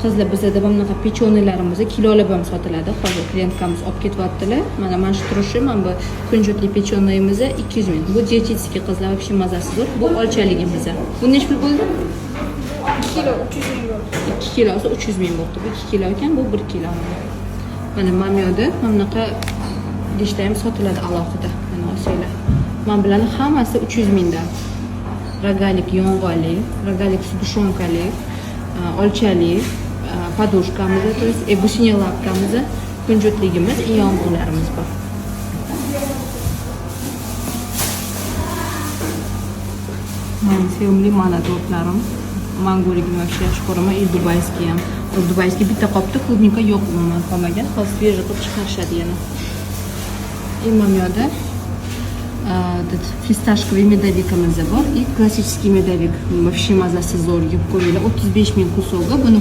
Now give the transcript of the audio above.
qizlar bizda bunaqa pechonlarimiz kilolab ham sotiladi. Hozir klientkamiz olib ketyaptilar. Mana shu turishi, mana bu kunjutli pechonimiz 200 ming. Bu dietический qizlar вообще mazasi zo'r. Bu olchaligimiz. Bu nech pul bo'ldi? 2 kilo 300 ming bo'ldi. 2 kilosi 300 ming bo'ldi. Bu 2 kilo ekan, bu 1 kilo. Mana mamyoda mana bunaqa idishda ham sotiladi alohida. Mana olsanglar. Mana bularni hammasi 300 mingdan. Rogalik yong'oqli, rogalik sug'ushonkali, olchali, podushkamiz, то есть bushniy lapkamiz, kunjutligimiz, yong'oqlarimiz bor. Men sevimli mana tortlarim. Mangoligini вообще yaxshi ko'raman, и dubayskiy ham. Dubayskiy bitta qopda klubnika yo'q umuman qolmagan. Hozir svejiy qilib chiqarishadi yana. Mamyoda fistashковый медовикimiz bor и klassический медовик. Вообще mazasi zo'r, yeb ko'ringlar. 35 ming kusoga, buni